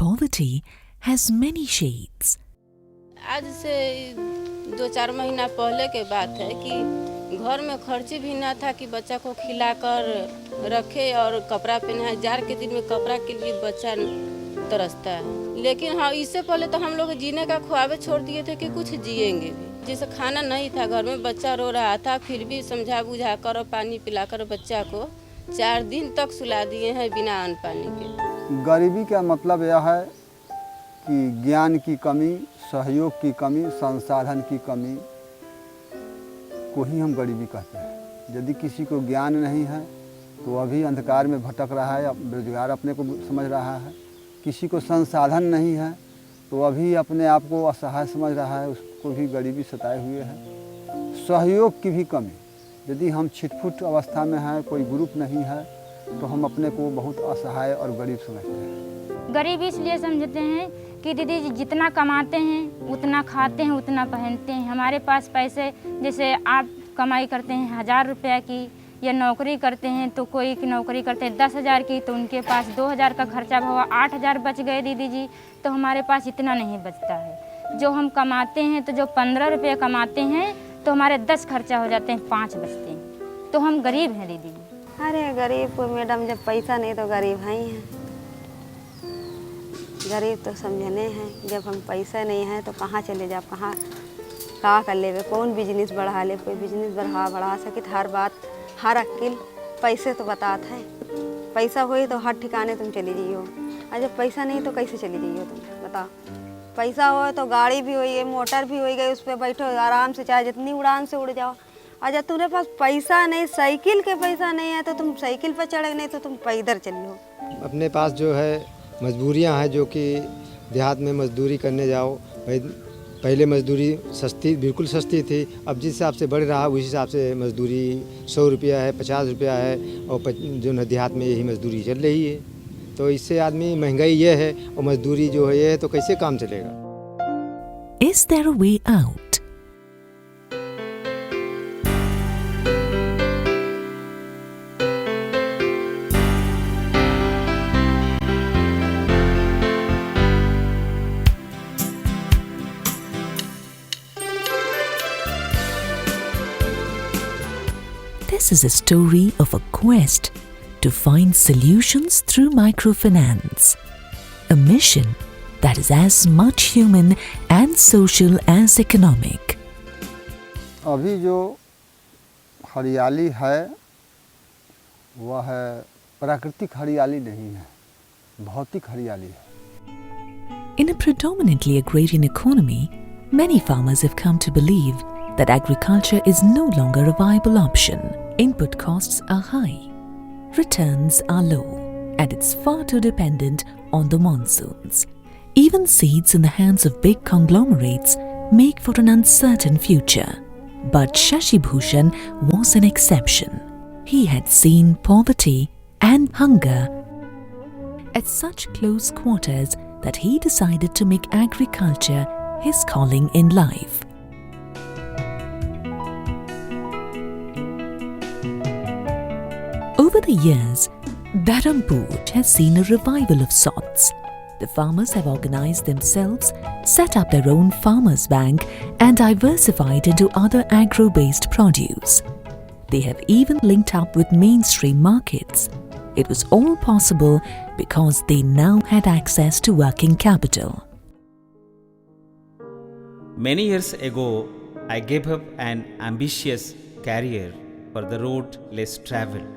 poverty has many shades. आज से 2-4 महीना पहले के बात है कि घर में खर्ची भी ना था कि बच्चा को खिलाकर रखे और कपड़ा पहनाए। जाड़ के दिन में कपड़ा के लिए बच्चा तरसता है। लेकिन हाँ, इससे पहले तो हम लोग जीने का ख्वाब छोड़ दिए थे कि कुछ जिएंगे भी। जैसे खाना नहीं था, घर में बच्चा रो रहा था, फिर भी समझा बुझा कर और पानी पिलाकर बच्चा को 4 दिन तक सुला दिए हैं बिना अन्न पानी के। गरीबी का मतलब यह है कि ज्ञान की कमी, सहयोग की कमी, संसाधन की कमी को ही हम गरीबी कहते हैं। यदि किसी को ज्ञान नहीं है तो वह भी अंधकार में भटक रहा है, बेरोजगार अपने को समझ रहा है। किसी को संसाधन नहीं है तो वह भी अपने आप को असहाय समझ रहा है, उसको भी गरीबी सताए हुए है। सहयोग की भी कमी, यदि हम छिटफुट अवस्था में हैं, कोई ग्रुप नहीं है तो हम अपने को बहुत असहाय और गरीब समझते हैं। गरीब इसलिए समझते हैं कि दीदी जितना कमाते हैं उतना खाते हैं उतना पहनते हैं। हमारे पास पैसे, जैसे आप कमाई करते हैं 1000 रुपया की या नौकरी करते हैं तो कोई की नौकरी करते हैं 10,000 की, तो उनके पास 2000 का खर्चा हुआ, 8000 बच गए दीदी जी। तो हमारे पास इतना नहीं बचता है। जो हम कमाते हैं तो जो 15 रुपये कमाते हैं तो हमारे 10 खर्चा हो जाते हैं, 5 बचते हैं। तो हम गरीब हैं दीदी जी। अरे गरीब को मैडम, जब पैसा नहीं तो गरीब हैं ही हैं। गरीब तो समझने हैं, जब हम पैसा नहीं है तो कहाँ चले जाओ, कहाँ का कर ले, कौन बिजनेस बढ़ा ले। कोई बिजनेस बढ़ा सके तो हर बात, हर अक्ल पैसे तो बतात है। पैसा होई तो हर ठिकाने तुम चली जाइयो, और जब पैसा नहीं तो कैसे चली जाइयो तुम बताओ। पैसा हो तो गाड़ी भी होई गई, मोटर भी हो गई, उस पर बैठो आराम से, चाहे जितनी उड़ान से उड़ जाओ। और जब तुम्हारे पास पैसा नहीं, साइकिल के पैसा नहीं है तो तुम साइकिल पर चढ़े, नहीं तो तुम पैदल चलो। अपने पास जो है मजबूरियां हैं, जो कि देहात में मजदूरी करने जाओ। पहले मजदूरी सस्ती, बिल्कुल सस्ती थी। अब जिस हिसाब से बढ़ रहा उस हिसाब से मजदूरी 100 रुपया है, 50 रुपया है, और जो न देहात में यही मजदूरी चल रही है। तो इससे आदमी, महंगाई ये है और मजदूरी जो है ये है, तो कैसे काम चलेगा। Is there a way out? This is a story of a quest to find solutions through microfinance, a mission that is as much human and social as economic. अभी जो हरियाली है वह प्राकृतिक हरियाली नहीं है, भौतिक हरियाली है। In a predominantly agrarian economy, many farmers have come to believe that agriculture is no longer a viable option. Input costs are high, returns are low, and it's far too dependent on the monsoons. Even seeds in the hands of big conglomerates make for an uncertain future. But Shashi Bhushan was an exception. He had seen poverty and hunger at such close quarters that he decided to make agriculture his calling in life. Over the years, Berhampur has seen a revival of sorts. The farmers have organized themselves, set up their own farmers' bank, and diversified into other agro-based produce. They have even linked up with mainstream markets. It was all possible because they now had access to working capital. Many years ago, I gave up an ambitious career for the road less traveled.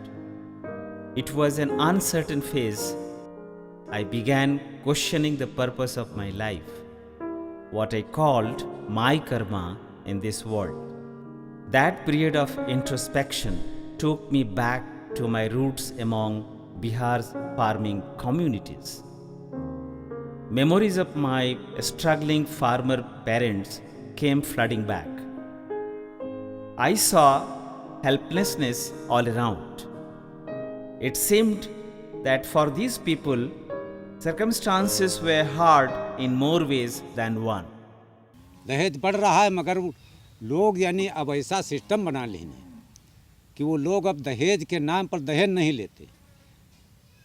It was an uncertain phase. I began questioning the purpose of my life, what I called my karma in this world. That period of introspection took me back to my roots among Bihar's farming communities. Memories of my struggling farmer parents came flooding back. I saw helplessness all around. It seemed that for these people, circumstances were hard in more ways than one. दहेज बढ़ रहा है, मगर लोग यानी अब ऐसा system बना लेंगे कि वो लोग अब दहेज के नाम पर दहेज नहीं लेते।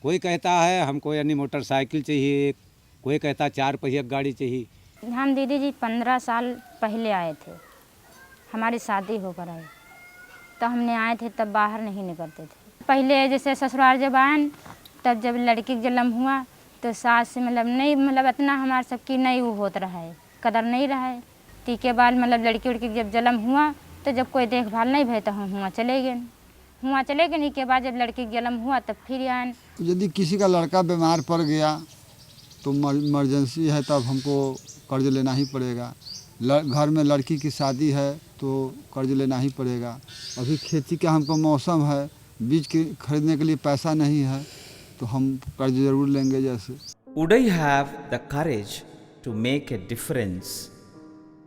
कोई कहता है हमको यानी मोटरसाइकिल चाहिए, कोई कहता 4 पहिया गाड़ी चाहिए। हम दीदी जी 15 साल पहले आए थे, हमारी शादी होकर आई, तो हमने आए थे तब बाहर नहीं निकलते थे। पहले जैसे ससुराल जब आए तब जब लड़की का जन्म हुआ तो सास से मतलब इतना हमारे सबकी नहीं वो होता रहा है, कदर नहीं रहा है। ती के बाद मतलब लड़की उड़की जब जन्म हुआ तो जब कोई देखभाल नहीं भई तो हम हुआ चले गए नहीं के बाद जब लड़की का जन्म हुआ तब फिर आए। यदि किसी का लड़का बीमार पड़ गया तो इमरजेंसी है तब हमको कर्ज लेना ही पड़ेगा। घर में लड़की की शादी है तो कर्ज लेना ही पड़ेगा। अभी खेती का हमको मौसम है, बीज के खरीदने के लिए पैसा नहीं है तो हम कर्ज ज़रूर लेंगे। जैसे Would I have the courage to make a difference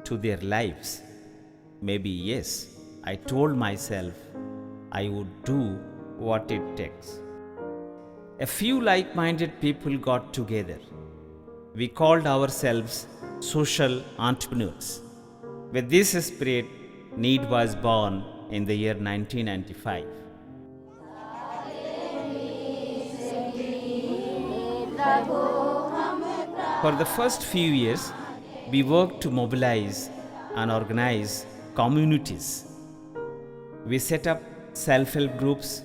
to their lives? Maybe yes. I told myself I would do what it takes. A few like-minded people got together. We called ourselves social entrepreneurs. With this spirit, Need was born in the year 1995. For the first few years, we worked to mobilize and organize communities. We set up self-help groups,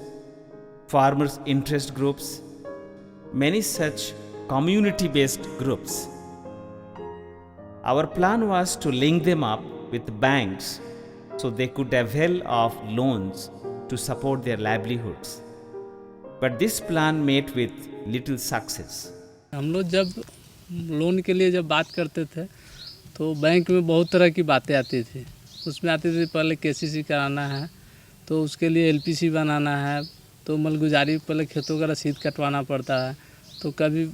farmers' interest groups, many such community-based groups. Our plan was to link them up with banks so they could avail of loans to support their livelihoods. But this plan met with little success. हम लोग जब loan के लिए जब बात करते थे तो बैंक में बहुत तरह की बातें आती थी। उसमें आती थी पहले केसीसी कराना है तो उसके लिए एलपीसी बनाना है, तो मलगुजारी पहले खेतों का रसीद कटवाना पड़ता है, तो कभी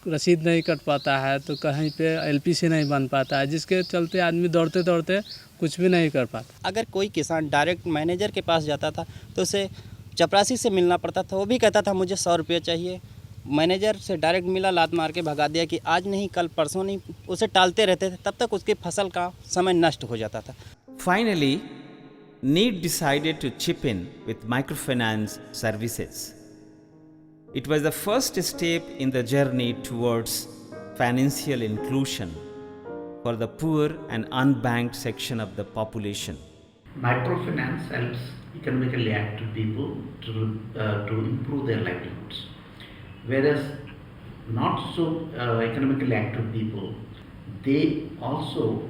रसीद नहीं कट पाता है तो कहीं पे एलपीसी नहीं बन पाता है, जिसके चलते आदमी दौड़ते दौड़ते कुछ भी नहीं कर पाता। अगर कोई किसान डायरेक्ट मैनेजर के पास जाता था तो उसे चपरासी से मिलना पड़ता था, वो भी कहता था मुझे 100 रुपये चाहिए। मैनेजर से डायरेक्ट मिला, लात मार के भगा दिया कि आज नहीं कल परसों नहीं, उसे टालते रहते थे, तब तक उसकी फसल का समय नष्ट हो जाता था। Finally, Need decided to chip in with microfinance services. It was the first step in the journey towards financial inclusion for the poor and unbanked section of the population. Microfinance helps economically active people to improve their livelihoods, whereas not so economically active people, they also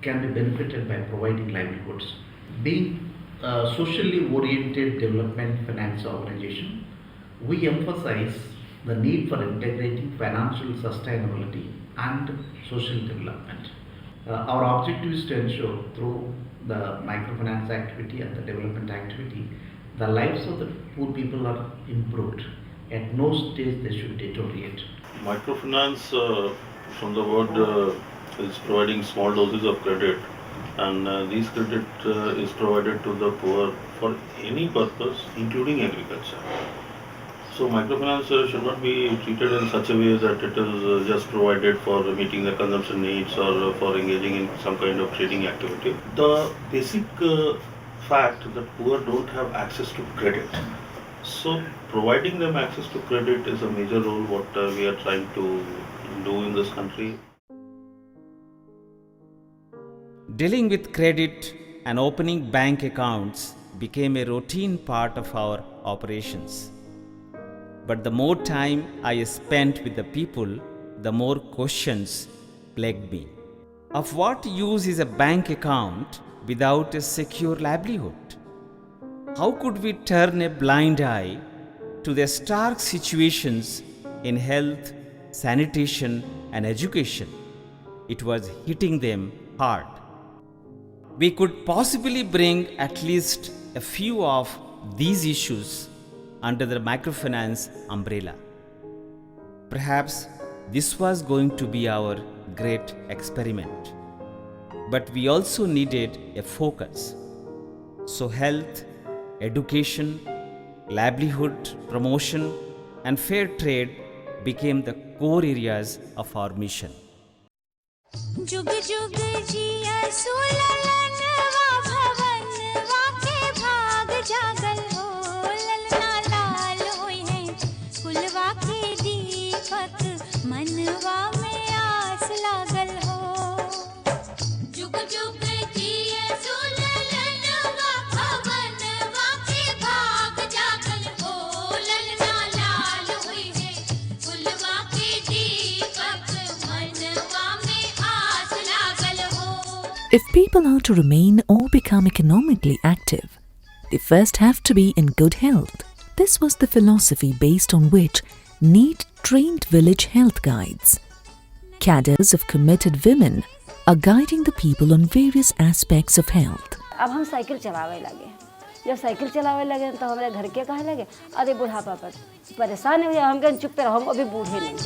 can be benefited by providing livelihoods. Being a socially oriented development finance organization, we emphasize the need for integrating financial sustainability and social development. Our objective is to ensure through the microfinance activity and the development activity, the lives of the poor people are improved. At no stage they should deteriorate. Microfinance, from the word, is providing small doses of credit, and these credit is provided to the poor for any purpose, including agriculture. So microfinance should not be treated in such a way that it is just provided for meeting the consumption needs or for engaging in some kind of trading activity. The basic fact that poor don't have access to credit. So providing them access to credit is a major role what we are trying to do in this country. Dealing with credit and opening bank accounts became a routine part of our operations. But the more time I spent with the people, the more questions plagued me. Of what use is a bank account without a secure livelihood? How could we turn a blind eye to the stark situations in health, sanitation, and education? It was hitting them hard. We could possibly bring at least a few of these issues under the microfinance umbrella. Perhaps this was going to be our great experiment. But we also needed a focus. So health, education, livelihood promotion, and fair trade became the core areas of our mission. जुग जुग जिया सुललनवा भवनवा के भाग जागल हो, ललना लाल होई है कुलवा के दीपक मनवा If people are to remain or become economically active, they first have to be in good health. This was the philosophy based on which NEET trained village health guides. Cadres of committed women are guiding the people on various aspects of health. अब हम cycle चलावे लगे। जब cycle चलावे लगे तो हमारे घर के कहे लगे अरे बुढ़ापा पर परेशान हो गया। हम कहें चुप रहो, हम अभी बूढ़े नहीं।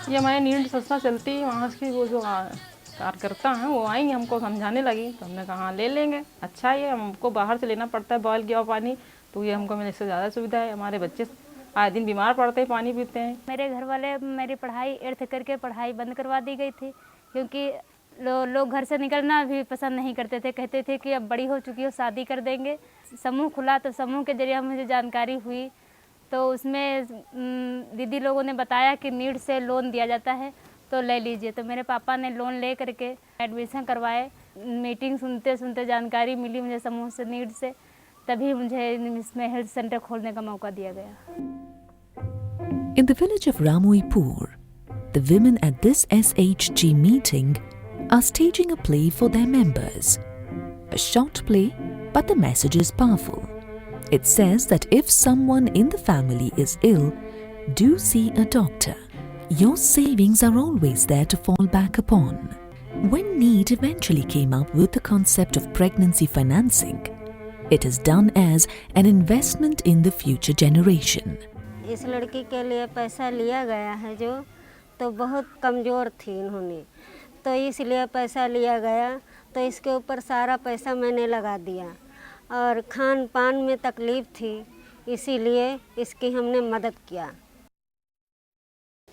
ये हमारे नीड संस्था चलती है, वहाँ की वो जो कार्यकर्ता हैं वो आई हमको समझाने लगी, तो हमने कहा ले लेंगे, अच्छा है। हमको बाहर से लेना पड़ता है बॉयल किया हुआ पानी, तो ये हमको मिलने से ज़्यादा सुविधा है। हमारे बच्चे आए दिन बीमार पड़ते हैं, पानी पीते हैं। मेरे घर वाले मेरी पढ़ाई एर्थ करके पढ़ाई बंद करवा दी गई थी, क्योंकि लोग घर से निकलना भी पसंद नहीं करते थे। कहते थे कि अब बड़ी हो चुकी हो, शादी कर देंगे। समूह खुला तो समूह के जरिए मुझे जानकारी हुई, तो उसमें दीदी लोगों ने बताया कि नीड से लोन दिया जाता है, तो ले लीजिए। तो मेरे पापा ने लोन ले करके एडमिशन करवाए। मीटिंग सुनते सुनते जानकारी मिली मुझे समूह से, नीड से, तभी मुझे इसमें हेल्थ सेंटर खोलने का मौका दिया गया। In the village of Ramoipur, the women at this SHG meeting are staging a play for their members. A short play, but the message is powerful. It says that if someone in the family is ill, do see a doctor. Your savings are always there to fall back upon. When NEET eventually came up with the concept of pregnancy financing, it is done as an investment in the future generation. इस लड़की के लिए पैसा लिया गया है जो, तो बहुत कमज़ोर थी इन्होंने, तो इसलिए पैसा लिया गया। तो इसके ऊपर सारा पैसा मैंने लगा दिया, और खान पान में तकलीफ़ थी, इसीलिए इसकी हमने मदद किया।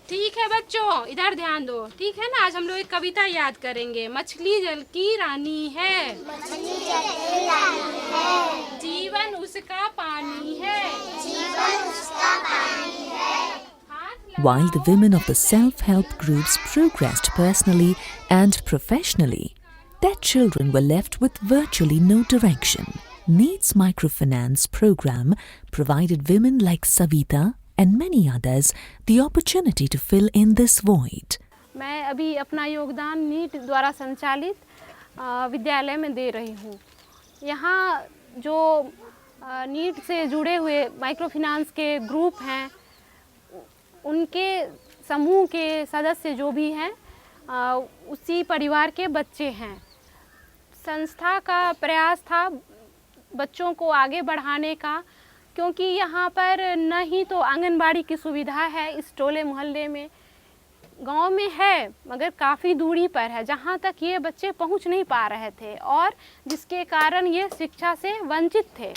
ठीक है बच्चों, इधर ध्यान दो, ठीक है ना। आज हम लोग एक कविता याद करेंगे। मछली जल की रानी है, मछली जल की रानी है, जीवन उसका पानी है, जीवन उसका पानी है। While the women of the self-help groups progressed personally and professionally, their children were left with virtually no direction. NEET's microfinance program provided women like Savita and many others the opportunity to fill in this void. मैं अभी अपना योगदान NEET द्वारा संचालित विद्यालय में दे रही हूँ। यहाँ जो नीट से जुड़े हुए माइक्रोफिनेंस के ग्रुप हैं, उनके समूह के सदस्य जो भी हैं, उसी परिवार के बच्चे हैं। संस्था का प्रयास था बच्चों को आगे बढ़ाने का, क्योंकि यहाँ पर न ही तो आंगनबाड़ी की सुविधा है इस टोले मोहल्ले में, गांव में है मगर काफ़ी दूरी पर है, जहाँ तक ये बच्चे पहुँच नहीं पा रहे थे, और जिसके कारण ये शिक्षा से वंचित थे।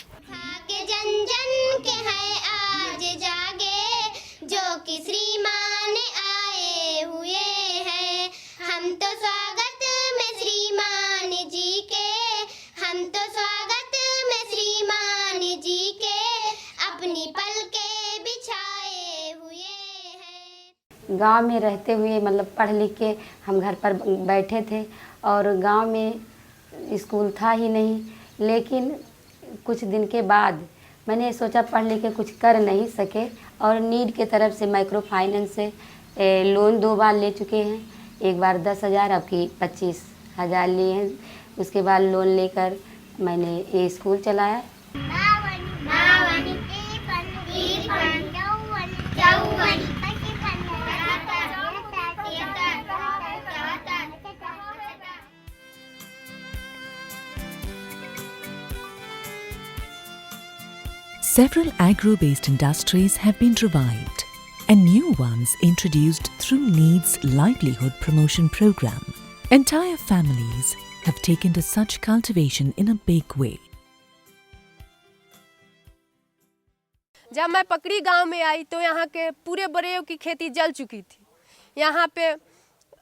के जन जन के हैं आज जागे, जो कि श्रीमान आए हुए हैं। हम तो स्वागत में श्रीमान जी के, हम तो स्वागत में श्रीमान जी के, अपनी पलके बिछाए हुए हैं। गांव में रहते हुए मतलब पढ़ लिख के हम घर पर बैठे थे, और गांव में स्कूल था ही नहीं। लेकिन कुछ दिन के बाद मैंने सोचा पढ़ लिख के कुछ कर नहीं सके, और नीड के तरफ से माइक्रो फाइनेंस से लोन 2 बार ले चुके हैं। एक बार 10,000, अब की 25,000 लिए हैं। उसके बाद लोन लेकर मैंने ये स्कूल चलाया। Several agro-based industries have been revived and new ones introduced through NEET's livelihood promotion program. Entire families have taken to such cultivation in a big way. जब मैं पकड़ी गांव में आई तो यहाँ के पूरे बरेव की खेती जल चुकी थी। यहाँ पे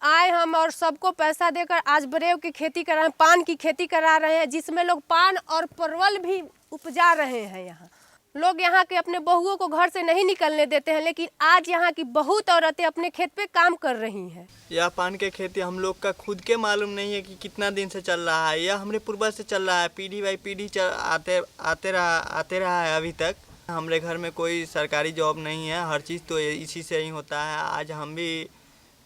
आए हम और सबको पैसा देकर आज बरेव की खेती करा रहे हैं, पान की खेती करा रहे हैं, जिसमें लोग पान और परवल भी उपजा रहे हैं। यहाँ लोग यहाँ के अपने बहुओं को घर से नहीं निकलने देते हैं, लेकिन आज यहाँ की बहुत औरतें अपने खेत पे काम कर रही हैं। यह पान के खेती हम लोग का खुद के मालूम नहीं है कि कितना दिन से चल रहा है। यह हमारे पूर्वज से चल रहा है, पीढ़ी बाई पीढ़ी आते रहा है अभी तक। हमारे घर में कोई सरकारी जॉब नहीं है, हर चीज़ तो इसी से ही होता है। आज हम भी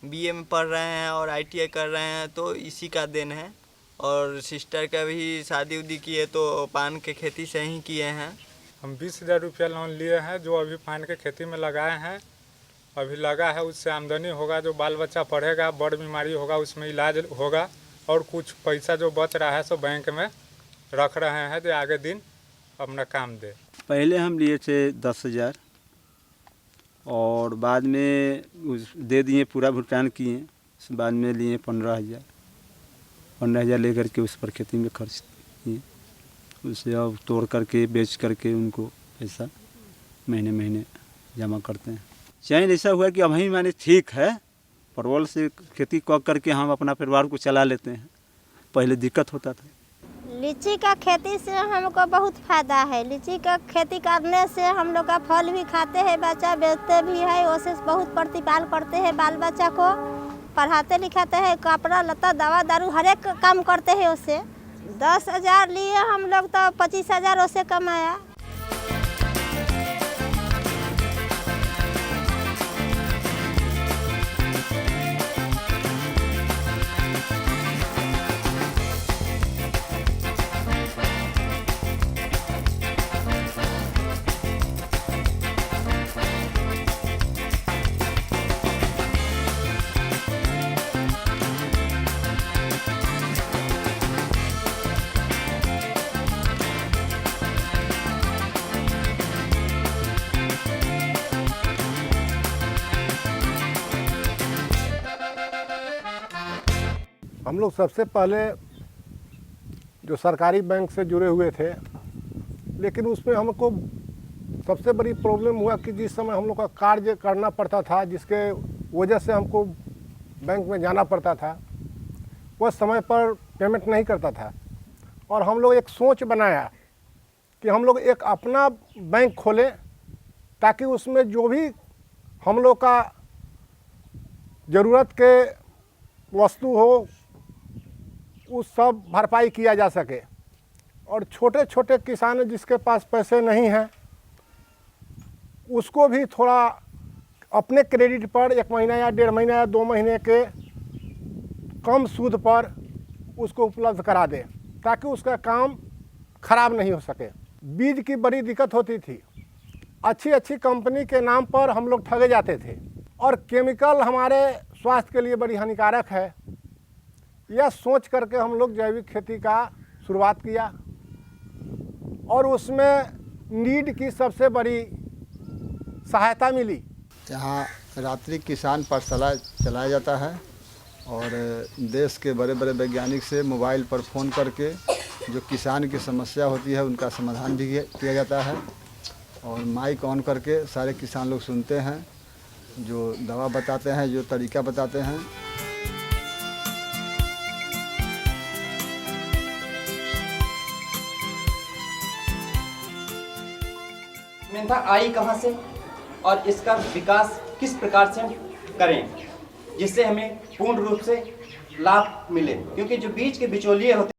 बीए में पढ़ रहे हैं और ITI कर रहे हैं, तो इसी का देन है। और सिस्टर का भी शादी उदी किए तो पान के खेती से ही किए हैं। हम 20,000 रुपया लोन लिए हैं जो अभी पान के खेती में लगाए हैं। अभी लगा है, उससे आमदनी होगा, जो बाल बच्चा पढ़ेगा, बड़ बीमारी होगा उसमें इलाज होगा, और कुछ पैसा जो बच रहा है सो बैंक में रख रहे हैं जो आगे दिन अपना काम दे। पहले हम लिए थे 10,000 और बाद में दे दिए, पूरा भुगतान किए। बाद में लिए 15,000 लेकर के उस पर खेती में खर्च किए। उसे अब तोड़ करके बेच करके उनको पैसा महीने महीने जमा करते हैं। चैन ऐसा हुआ कि अब ही मैंने ठीक है, परवल से खेती करके हम अपना परिवार को चला लेते हैं। पहले दिक्कत होता था। लीची का खेती से हमको बहुत फायदा है। लीची का खेती करने से हम लोग का फल भी खाते हैं, बच्चा बेचते भी है, उससे बहुत प्रतिपाल करते हैं, बाल बच्चा को पढ़ाते लिखाते हैं, कपड़ा लत्ता दवा दारू हर एक काम करते हैं। उससे 10,000 लिए हम लोग तो 25,000 उससे कमाया। हम लोग सबसे पहले जो सरकारी बैंक से जुड़े हुए थे, लेकिन उसमें हमको सबसे बड़ी प्रॉब्लम हुआ कि जिस समय हम लोग का कार्य करना पड़ता था, जिसके वजह से हमको बैंक में जाना पड़ता था, वह समय पर पेमेंट नहीं करता था। और हम लोग एक सोच बनाया कि हम लोग एक अपना बैंक खोलें ताकि उसमें जो भी हम लोग का ज़रूरत के वस्तु हो उस सब भरपाई किया जा सके। और छोटे छोटे किसान जिसके पास पैसे नहीं हैं उसको भी थोड़ा अपने क्रेडिट पर 1 महीना या 1.5 महीना या 2 महीने के कम सूद पर उसको उपलब्ध करा दें ताकि उसका काम खराब नहीं हो सके। बीज की बड़ी दिक्कत होती थी, अच्छी अच्छी कंपनी के नाम पर हम लोग ठगे जाते थे और केमिकल हमारे स्वास्थ्य के लिए बड़ी हानिकारक है। यह सोच करके हम लोग जैविक खेती का शुरुआत किया और उसमें नीड की सबसे बड़ी सहायता मिली। यहाँ रात्रि किसान पाठशाला चलाया जाता है और देश के बड़े बड़े वैज्ञानिक से मोबाइल पर फ़ोन करके जो किसान की समस्या होती है उनका समाधान भी किया जाता है। और माइक ऑन करके सारे किसान लोग सुनते हैं, जो दवा बताते हैं, जो तरीका बताते हैं। मेंथा आई कहाँ से और इसका विकास किस प्रकार से करें जिससे हमें पूर्ण रूप से लाभ मिले, क्योंकि जो बीज के बिचौलिए होते